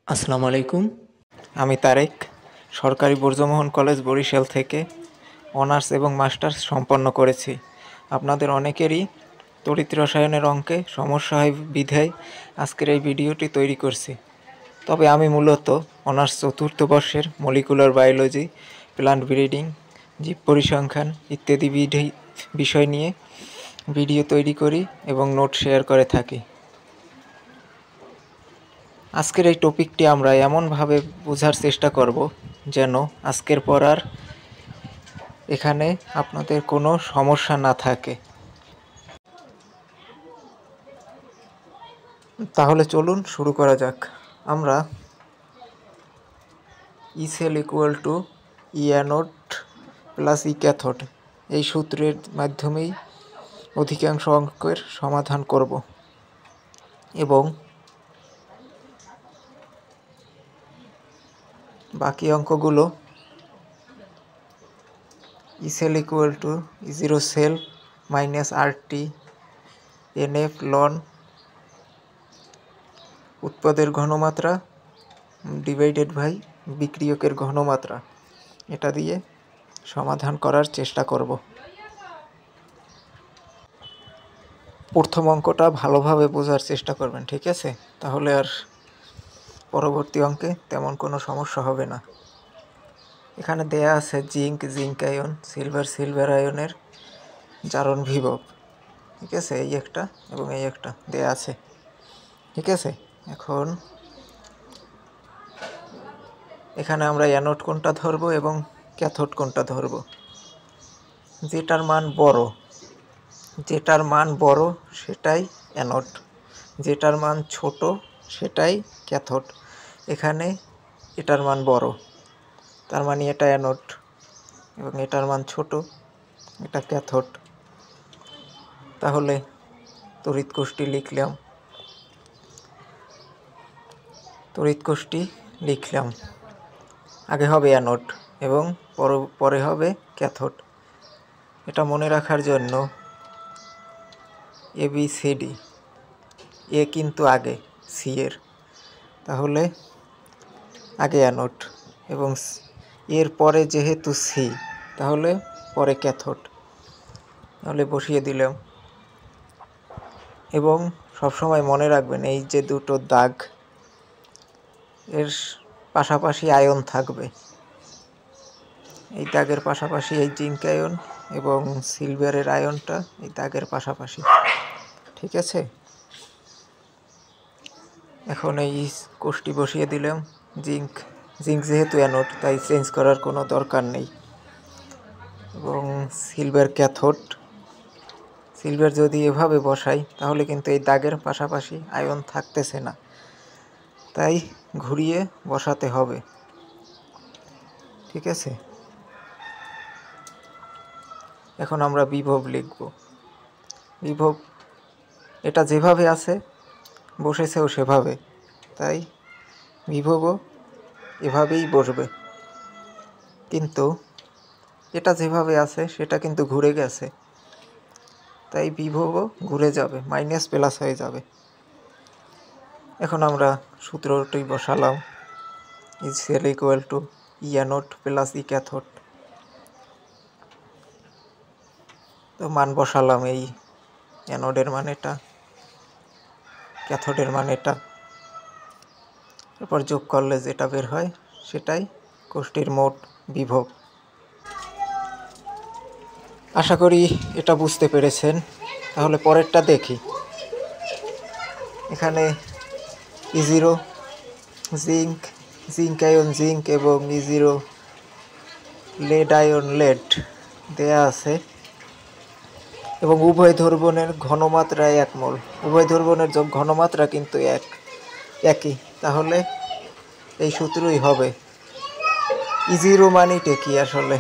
আসসালামু আলাইকুম। আমি তারেক, সরকারি ব্রজমোহন কলেজ বরিশাল থেকে অনার্স এবং মাস্টার্স সম্পন্ন করেছি। আপনাদের অনেকেরই তড়িৎ রসায়নের অঙ্কে সমস্যা হয় বিধায় আজকের এই ভিডিওটি তৈরি করছি। তবে আমি মূলত অনার্স চতুর্থ বর্ষের মলিকুলার বায়োলজি, প্লান্ট ব্রিডিং, জীব পরিসংখ্যান ইত্যাদি বিষয় নিয়ে ভিডিও তৈরি করি এবং নোট শেয়ার করে থাকি। আজকের এই টপিকটি আমরা এমনভাবে বোঝার চেষ্টা করব যেন আজকের পর আর এখানে আপনাদের কোনো সমস্যা না থাকে। তাহলে চলুন শুরু করা যাক। আমরা E cell equal to E anode plus E cathode এই সূত্রের মাধ্যমেই অধিকাংশ অঙ্কের সমাধান করব এবং বাকি অঙ্কগুলো E cell equal to E zero cell minus RT NF লন উৎপাদের ঘনমাত্রা ডিভাইডেড বাই বিক্রিয়কের ঘনমাত্রা, এটা দিয়ে সমাধান করার চেষ্টা করব। প্রথম অঙ্কটা ভালোভাবে বোঝার চেষ্টা করবেন, ঠিক আছে? তাহলে আর পরবর্তী অঙ্কে তেমন কোনো সমস্যা হবে না। এখানে দেয়া আছে জিঙ্ক আয়ন, সিলভার আয়নের জারণ বিভব, ঠিক আছে? এই একটা এবং এই একটা দেয়া আছে, ঠিক আছে? এখন এখানে আমরা অ্যানোড কোনটা ধরবো এবং ক্যাথোড কোনটা ধরবো। যেটার মান বড় সেটাই অ্যানোড, যেটার মান ছোট সেটাই ক্যাথোড। এখানে এটার মান বড়, তার মানে এটা অ্যানোড, এবং এটার মান ছোট, এটা ক্যাথোড। তাহলে তড়িৎ কোষটি লিখলাম। আগে হবে অ্যানোড এবং পরে হবে ক্যাথোড। এটা মনে রাখার জন্য ABCD, এ কিন্তু আগে সি এর, তাহলে আগে অ্যানোড এবং এর পরে যেহেতু সি, তাহলে পরে ক্যাথোড। তাহলে বসিয়ে দিলাম এবং সবসময় মনে রাখবেন এই যে দুটো দাগ, এর পাশাপাশি আয়ন থাকবে। এই দাগের পাশাপাশি এই জিঙ্ক আয়ন এবং সিলভারের আয়নটা এই দাগের পাশাপাশি, ঠিক আছে? এখন এই কোষটি বসিয়ে দিলাম। জিঙ্ক যেহেতু অ্যানোড তাই চেঞ্জ করার কোনো দরকার নেই। এবং সিলভার ক্যাথোড, সিলভার যদি এভাবে বসাই তাহলে কিন্তু এই দাগের পাশাপাশি আয়ন থাকতেছে না, তাই ঘুরিয়ে বসাতে হবে, ঠিক আছে? এখন আমরা বিভব লিখব। বিভব এটা যেভাবে আছে বসেছেও সেভাবে, তাই বিভবও এভাবেই বসবে। কিন্তু এটা যেভাবে আছে সেটা কিন্তু ঘুরে গেছে, তাই বিভবও ঘুরে যাবে, মাইনাস প্লাস হয়ে যাবে। এখন আমরা সূত্রটি বসালাম, E cell equal to E anode plus E cathode. তো মান বসালাম, এই অ্যানোডের মান এটা, ক্যাথোডের মান এটা। এরপর যোগ করলে যেটা বের হয় সেটাই কোষটির মোট বিভব। আশা করি এটা বুঝতে পেরেছেন। তাহলে পরেরটা দেখি। এখানে E0 জিঙ্ক আয়ন জিঙ্ক এবং E0 লেড আয়ন লেড দেয়া আছে এবং উভয় দ্রবণের ঘনমাত্রা 1 মোল। উভয় দ্রবণের ঘনমাত্রা কিন্তু একই, তাহলে এই সূত্রই হবে। E0 মানিটা কি আসলে?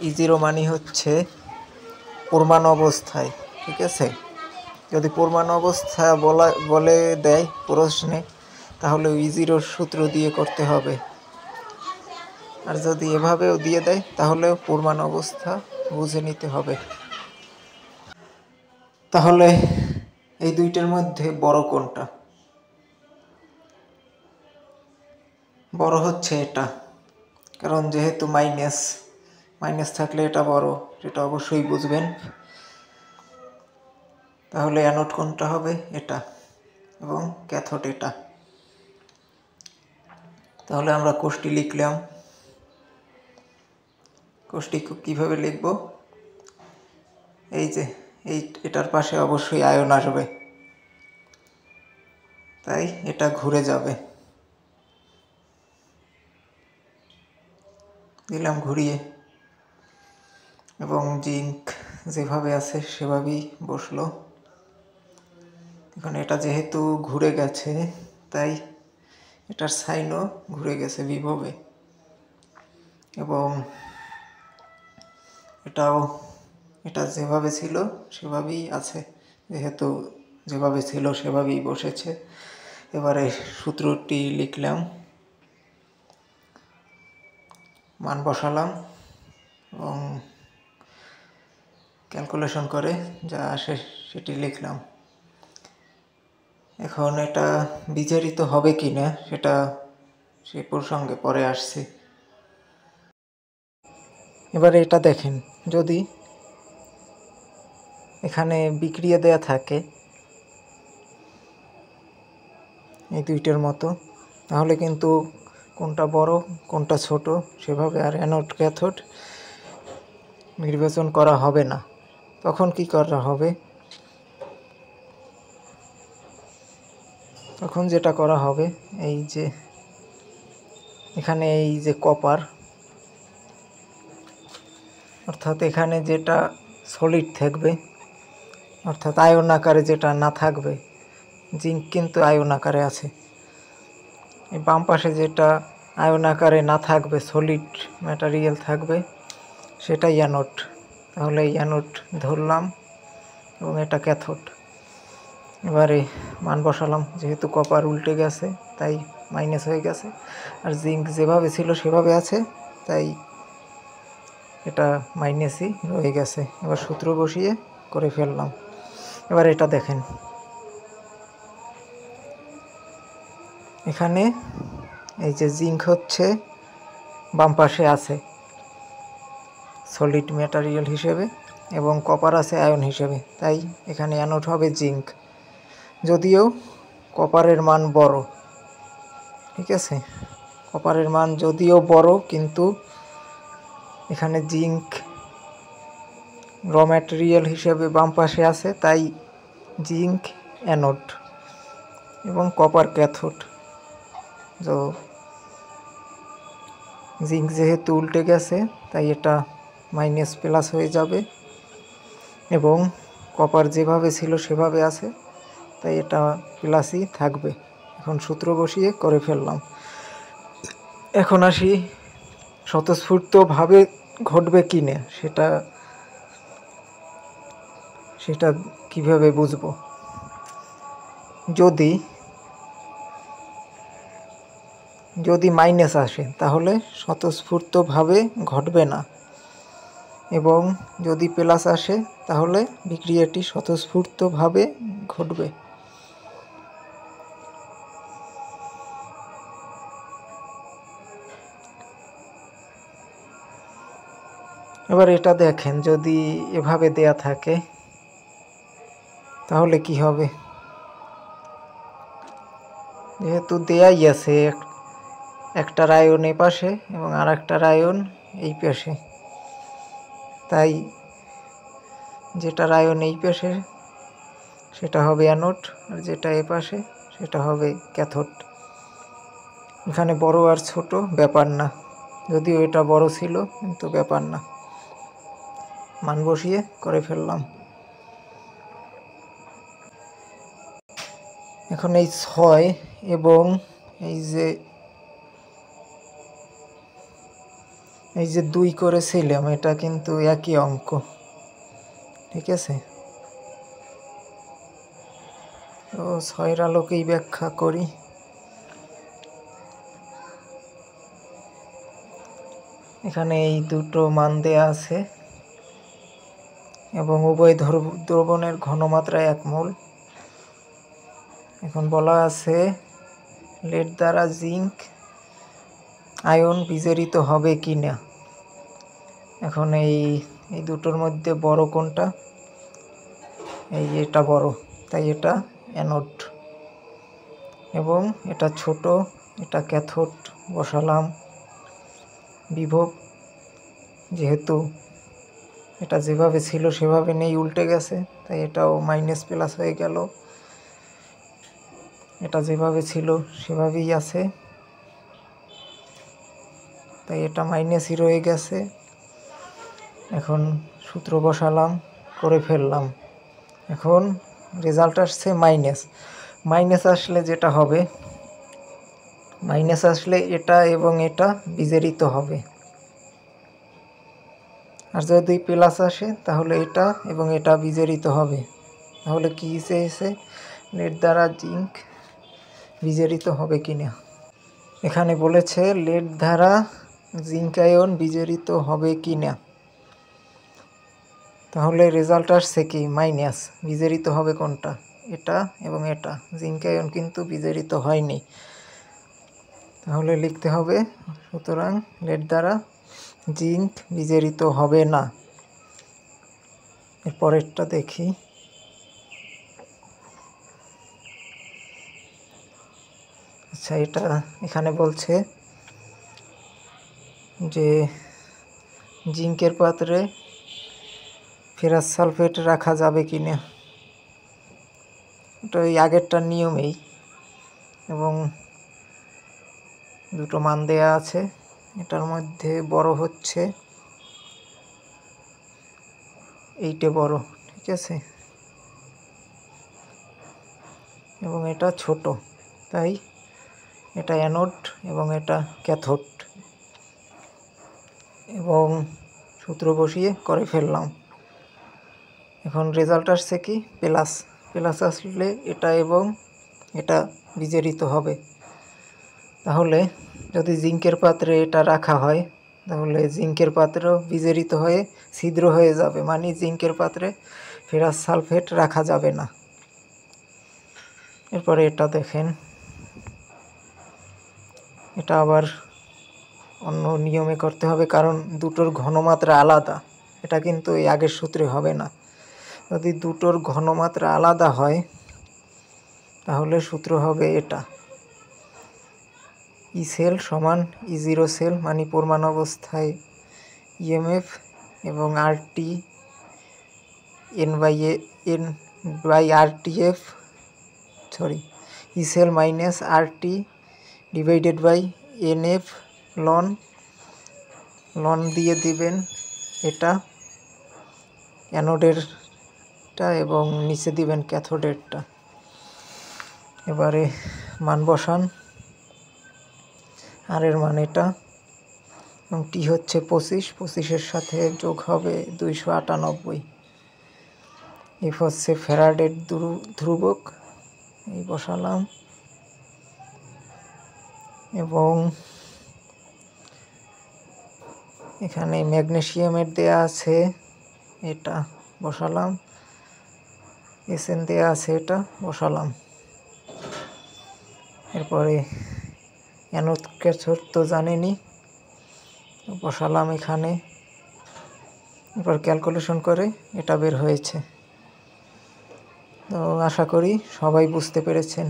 E0 মানি হচ্ছে পরমাণু অবস্থায়, ঠিক আছে? যদি পরমাণু অবস্থা বলে দেয় প্রশ্নে, তাহলে E0 সূত্র দিয়ে করতে হবে। আর যদি এভাবেও দিয়ে দেয় তাহলেও পরমাণু অবস্থা বুঝে নিতে হবে। তাহলে এই দুইটার মধ্যে বড় কোনটা? বড় হচ্ছে এটা, কারণ যেহেতু মাইনাস মাইনাস থাকলে এটা বড়, সেটা অবশ্যই বুঝবেন। তাহলে অ্যানোড কোনটা হবে? এটা, এবং ক্যাথোড এটা। তাহলে আমরা কোষটি লিখলাম। কোষটি কীভাবে লিখব? এই যে এটার পাশে অবশ্যই আয়ন আসবে, তাই এটা ঘুরে যাবে, দিলাম ঘুরিয়ে, এবং জিঙ্ক যেভাবে আছে সেভাবেই বসলো। এখন এটা যেহেতু ঘুরে গেছে, তাই এটার সাইনও ঘুরে গেছে বিভবে, এবং এটা যেভাবে ছিল সেভাবেই আছে, যেহেতু যেভাবে ছিল সেভাবেই বসেছে। এবারে সূত্রটি লিখলাম, মান বসালাম এবং ক্যালকুলেশন করে যা আসে সেটি লিখলাম। এখন এটা বিজারিত হবে কি না সেটা সেই প্রসঙ্গে পরে আসছে। এবারে এটা দেখেন, যদি এখানে বিক্রিয়া দেয়া থাকে এই দুইটার মতো, তাহলে কিন্তু কোনটা বড় কোনটা ছোট সেভাবে আর অ্যানোড ক্যাথোড নির্বাচন করা হবে না। তখন কি করা হবে? তখন যেটা করা হবে, এই যে এখানে এই যে কপার, অর্থাৎ এখানে যেটা সলিড থাকবে, অর্থাৎ আয়ন আকারে যেটা না থাকবে, জিঙ্ক কিন্তু আয়ন আকারে আছে, এই বাম পাশে যেটা আয়ন আকারে না থাকবে, সলিড ম্যাটেরিয়াল থাকবে, সেটাই অ্যানোড। তাহলে এই অ্যানোড ধরলাম এবং এটা ক্যাথোড। এবারে মান বসালাম, যেহেতু কপার উল্টে গেছে তাই মাইনাস হয়ে গেছে, আর জিঙ্ক যেভাবে ছিল সেভাবে আছে, তাই এটা মাইনাসই রয়ে গেছে। এবার সূত্র বসিয়ে করে ফেললাম। এবার এটা দেখেন, এখানে এই যে জিঙ্ক হচ্ছে বাম পাশে আছে সলিড ম্যাটেরিয়াল হিসেবে, এবং কপার আছে আয়ন হিসেবে, তাই এখানে অ্যানোড হবে জিঙ্ক। যদিও কপারের মান বড়, ঠিক আছে, কপারের মান যদিও বড়, কিন্তু এখানে জিঙ্ক র ম্যাটেরিয়াল হিসেবে বাম পাশে আছে, তাই জিঙ্ক অ্যানোড এবং কপার ক্যাথোড। তো জিঙ্ক যেহেতু উল্টে গেছে, তাই এটা মাইনাস প্লাস হয়ে যাবে, এবং কপার যেভাবে ছিল সেভাবে আছে, তাই এটা প্লাসই থাকবে। এখন সূত্র বসিয়ে করে ফেললাম। এখন আসি স্বতঃস্ফূর্তভাবে ঘটবে কি না সেটা কিভাবে বুঝবো? যদি মাইনাস আসে তাহলে স্বতঃস্ফূর্তভাবে ঘটবে না, এবং যদি প্লাস আসে তাহলে বিক্রিয়াটি স্বতঃস্ফূর্তভাবে ঘটবে। এবার এটা দেখেন, যদি এভাবে দেয়া থাকে তাহলে কি হবে? যেহেতু দেয়াই আছে, একটা আয়ন এই পাশে এবং আর একটা আয়ন এই পাশে, তাই যেটা আয়ন এই পাশে সেটা হবে অ্যানোড, আর যেটা এ পাশে সেটা হবে ক্যাথোড। এখানে বড় আর ছোট ব্যাপার না, যদিও এটা বড় ছিল কিন্তু ব্যাপার না। মান বসিয়ে করে ফেললাম। এখন এই 6 এবং এই যে 2 করেছিলাম, এটা কিন্তু একই অঙ্ক, ঠিক আছে। তো 6-এর আলোকেই ব্যাখ্যা করি। এখানে এই দুটো মান দেয়া আছে এবং উভয় দ্রবণের ঘনমাত্রা 1 মোল। এখন বলা আছে লেড দ্বারা জিঙ্ক আয়ন বিজারিত হবে কি না। এখন এই দুটোর মধ্যে বড় কোনটা? এটা বড়, তাই এটা অ্যানোড, এবং এটা ছোট, এটা ক্যাথোড বসালাম। বিভব যেহেতু এটা যেভাবে ছিল সেভাবে নেই, উল্টে গেছে, তাই এটাও মাইনাস প্লাস হয়ে গেল। এটা যেভাবে ছিল সেভাবেই আছে, তাই এটা মাইনাসই রয়ে গেছে। এখন সূত্র বসালাম, করে ফেললাম। এখন রেজাল্ট আসছে মাইনাস। মাইনাস আসলে যেটা হবে, মাইনাস আসলে এটা এবং এটা বিজারিত হবে, আর যদি প্লাস আসে তাহলে এটা এবং এটা বিজারিত হবে। তাহলে কি চেয়েছে? লেড দ্বারা জিঙ্ক বিজারিত হবে কিনা। এখানে বলেছে লেড দ্বারা জিঙ্ক আয়ন বিজারিত হবে কিনা। তাহলে রেজাল্ট আসছে কি? মাইনাস। বিজারিত হবে কোনটা? এটা এবং এটা। জিঙ্ক আয়ন কিন্তু বিজারিত হয়নি, তাহলে লিখতে হবে সুতরাং লেড দ্বারা জিঙ্ক বিজারিত হবে না। এরপরেরটা দেখি। আচ্ছা, এটা এখানে বলছে যে জিঙ্কের পাত্রে ফেরাস সালফেট রাখা যাবে কি না। এটা ওই আগেরটার নিয়মেই, এবং দুটো মান দেয়া আছে। এটার মধ্যে বড় হচ্ছে 8 বড়, ঠিক আছে, এবং এটা ছোট, তাই এটা অ্যানোড এবং এটা ক্যাথোড। এবং সূত্র বসিয়ে করে ফেললাম। এখন রেজাল্ট আসছে কি? প্লাস। প্লাস আসলে এটা এবং এটা বিজারিত হবে। তাহলে যদি জিঙ্কের পাত্রে এটা রাখা হয়, তাহলে জিঙ্কের পাত্রেও বিজারিত হয়ে ছিদ্র হয়ে যাবে, মানে জিঙ্কের পাত্রে ফেরাস সালফেট রাখা যাবে না। এরপরে এটা দেখেন, এটা আবার অন্য নিয়মে করতে হবে, কারণ দুটোর ঘনমাত্রা আলাদা। এটা কিন্তু এই আগের সূত্রে হবে না। যদি দুটোর ঘনমাত্রা আলাদা হয় তাহলে সূত্র হবে এটা, ই সেল সমান E0 সেল, মানে পরমাণু অবস্থায় ইএমএফ, এবং RT N/RTF, sorry, E cell minus RT divided by NF লন দিয়ে দিবেন এটা অ্যানোডেরটা এবং নিচে দিবেন ক্যাথোডেরটা। এবারে মান বসান। আর এর মান এটা, এবং টি হচ্ছে 25, 25-এর সাথে যোগ হবে 298। এফ হচ্ছে ফ্যারাডের ধ্রুবক, এই বসালাম। এবং এখানে ম্যাগনেসিয়ামের দেয়া আছে, এটা বসালাম। এসএন দেয়া আছে, এটা বসালাম। এরপরে অ্যানোড ক্যাথোড তো জানেনই, বসালাম এখানে। এরপর ক্যালকুলেশন করে এটা বের হয়েছে। তো আশা করি সবাই বুঝতে পেরেছেন।